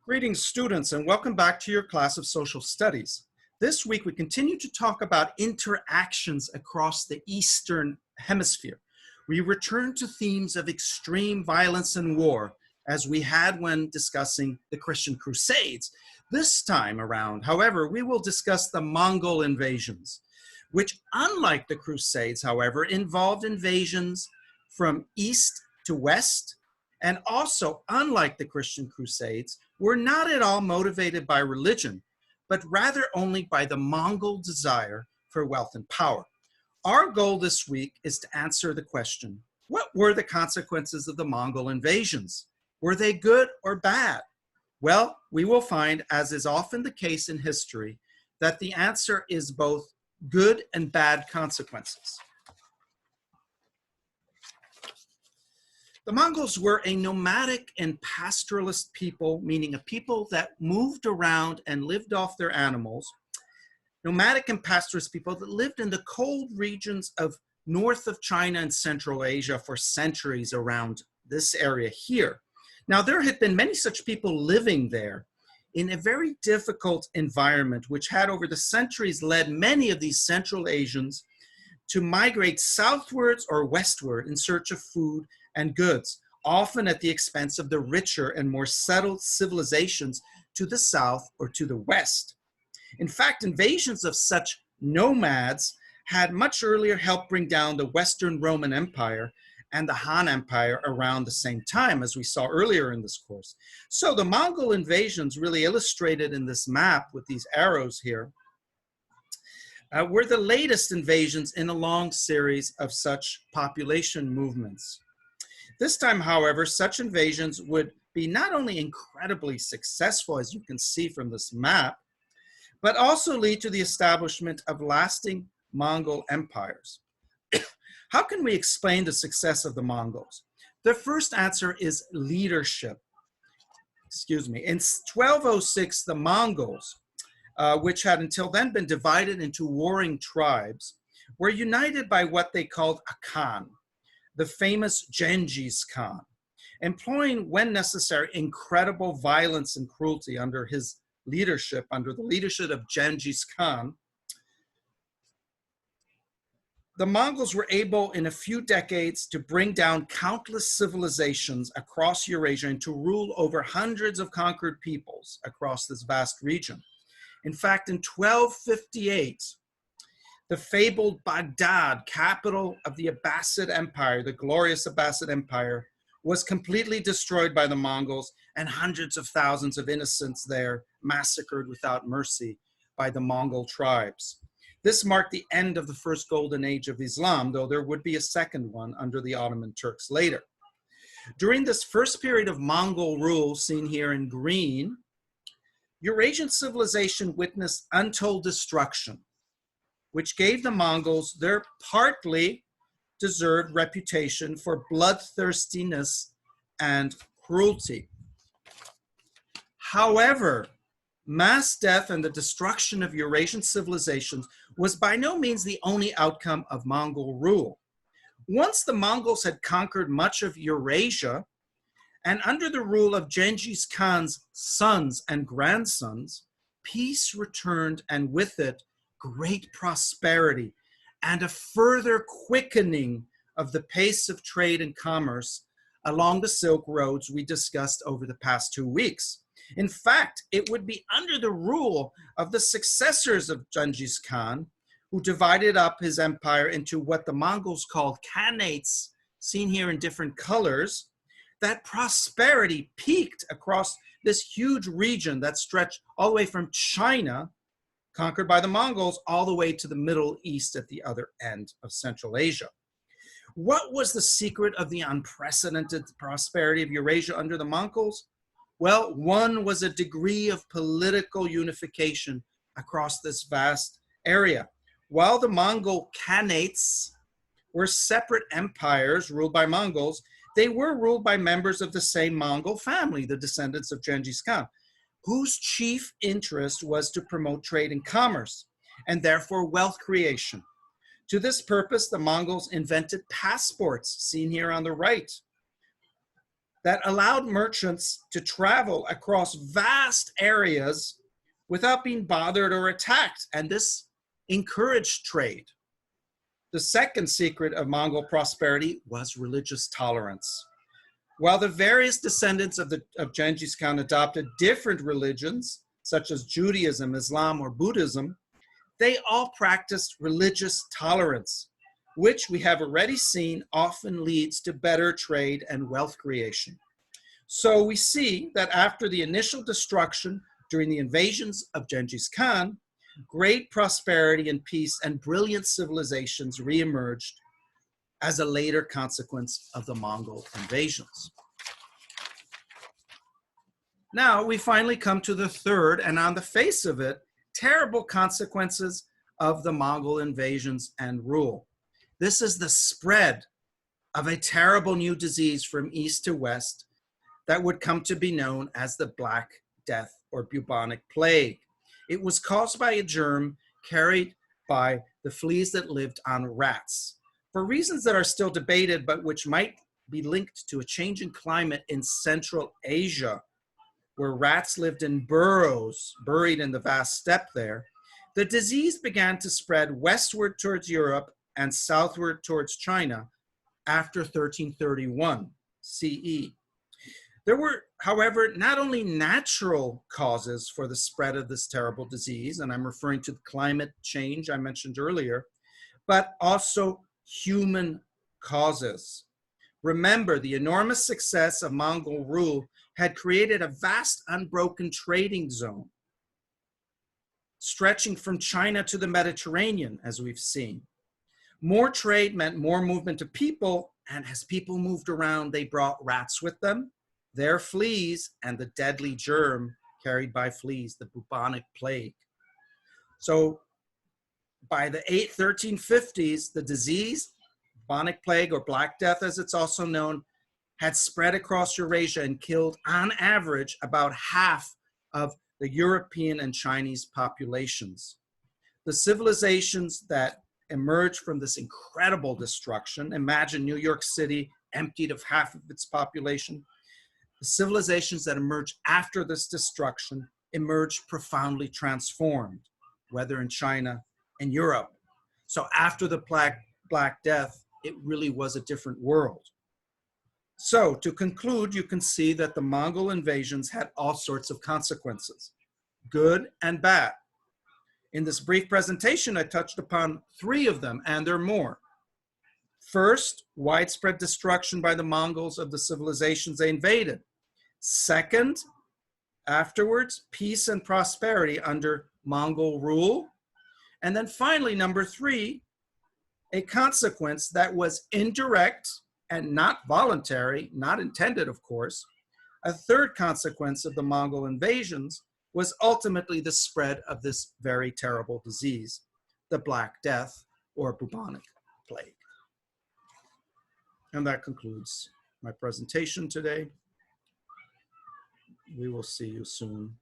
Greetings, students, and welcome back to your class of social studies. This week, we continue to talk about interactions across the Eastern Hemisphere. We return to themes of extreme violence and war, as we had when discussing the Christian Crusades. This time around, however, we will discuss the Mongol invasions, which, unlike the Crusades, however, involved invasions from east to west, and also, unlike the Christian Crusades, were not at all motivated by religion, but rather only by the Mongol desire for wealth and power. Our goal this week is to answer the question, what were the consequences of the Mongol invasions? Were they good or bad? Well, we will find, as is often the case in history, that the answer is both good and bad consequences. The Mongols were a nomadic and pastoralist people, meaning a people that moved around and lived off their animals. Nomadic and pastoralist people that lived in the cold regions of north of China and Central Asia for centuries around this area here. Now, there had been many such people living there in a very difficult environment, which had over the centuries led many of these Central Asians to migrate southwards or westward in search of food and goods, often at the expense of the richer and more settled civilizations to the south or to the west. In fact, invasions of such nomads had much earlier helped bring down the Western Roman Empire and the Han Empire around the same time, as we saw earlier in this course. So the Mongol invasions, really illustrated in this map with these arrows here, were the latest invasions in a long series of such population movements. This time, however, such invasions would be not only incredibly successful, as you can see from this map, but also lead to the establishment of lasting Mongol empires. How can we explain the success of the Mongols? The first answer is leadership. In 1206, the Mongols, which had until then been divided into warring tribes, were united by what they called a Khan, the famous Genghis Khan, employing, when necessary, incredible violence and cruelty under his leadership, under the leadership of Genghis Khan. The Mongols were able, in a few decades, to bring down countless civilizations across Eurasia and to rule over hundreds of conquered peoples across this vast region. In fact, in 1258, the fabled Baghdad, capital of the Abbasid Empire, the glorious Abbasid Empire, was completely destroyed by the Mongols, and hundreds of thousands of innocents there massacred without mercy by the Mongol tribes. This marked the end of the first golden age of Islam, though there would be a second one under the Ottoman Turks later. During this first period of Mongol rule, seen here in green, Eurasian civilization witnessed untold destruction, which gave the Mongols their partly deserved reputation for bloodthirstiness and cruelty. However, mass death and the destruction of Eurasian civilizations was by no means the only outcome of Mongol rule. Once the Mongols had conquered much of Eurasia, and under the rule of Genghis Khan's sons and grandsons, peace returned, and with it, great prosperity and a further quickening of the pace of trade and commerce along the Silk Roads we discussed over the past 2 weeks. In fact, it would be under the rule of the successors of Genghis Khan, who divided up his empire into what the Mongols called khanates, seen here in different colors, that prosperity peaked across this huge region that stretched all the way from China, conquered by the Mongols, all the way to the Middle East at the other end of Central Asia. What was the secret of the unprecedented prosperity of Eurasia under the Mongols? Well, one was a degree of political unification across this vast area. While the Mongol khanates were separate empires ruled by Mongols, they were ruled by members of the same Mongol family, the descendants of Genghis Khan, whose chief interest was to promote trade and commerce, and therefore wealth creation. To this purpose, the Mongols invented passports, seen here on the right, that allowed merchants to travel across vast areas without being bothered or attacked. And this encouraged trade. The second secret of Mongol prosperity was religious tolerance. While the various descendants of Genghis Khan adopted different religions, such as Judaism, Islam, or Buddhism, they all practiced religious tolerance, which we have already seen often leads to better trade and wealth creation. So we see that after the initial destruction during the invasions of Genghis Khan, great prosperity and peace and brilliant civilizations reemerged as a later consequence of the Mongol invasions. Now we finally come to the third, and on the face of it, terrible consequences of the Mongol invasions and rule. This is the spread of a terrible new disease from east to west that would come to be known as the Black Death or bubonic plague. It was caused by a germ carried by the fleas that lived on rats. For reasons that are still debated, but which might be linked to a change in climate in Central Asia, where rats lived in burrows buried in the vast steppe there, the disease began to spread westward towards Europe and southward towards China after 1331 CE. There were, however, not only natural causes for the spread of this terrible disease, and I'm referring to the climate change I mentioned earlier, but also human causes. Remember, the enormous success of Mongol rule had created a vast unbroken trading zone, stretching from China to the Mediterranean, as we've seen. More trade meant more movement of people, and as people moved around, they brought rats with them, their fleas, and the deadly germ carried by fleas, the bubonic plague. So by the 1350s, the disease, bubonic plague or Black Death as it's also known, had spread across Eurasia and killed on average about half of the European and Chinese populations. The civilizations that emerged from this incredible destruction, imagine New York City emptied of half of its population, the civilizations that emerged after this destruction emerged profoundly transformed, whether in China and Europe. So after the Black Death, it really was a different world. So to conclude, you can see that the Mongol invasions had all sorts of consequences, good and bad. In this brief presentation, I touched upon three of them, and there are more. First, widespread destruction by the Mongols of the civilizations they invaded. Second, afterwards, peace and prosperity under Mongol rule. And then finally, number three, a consequence that was indirect and not voluntary, not intended, of course. A third consequence of the Mongol invasions was ultimately the spread of this very terrible disease, the Black Death or bubonic plague. And that concludes my presentation today. We will see you soon.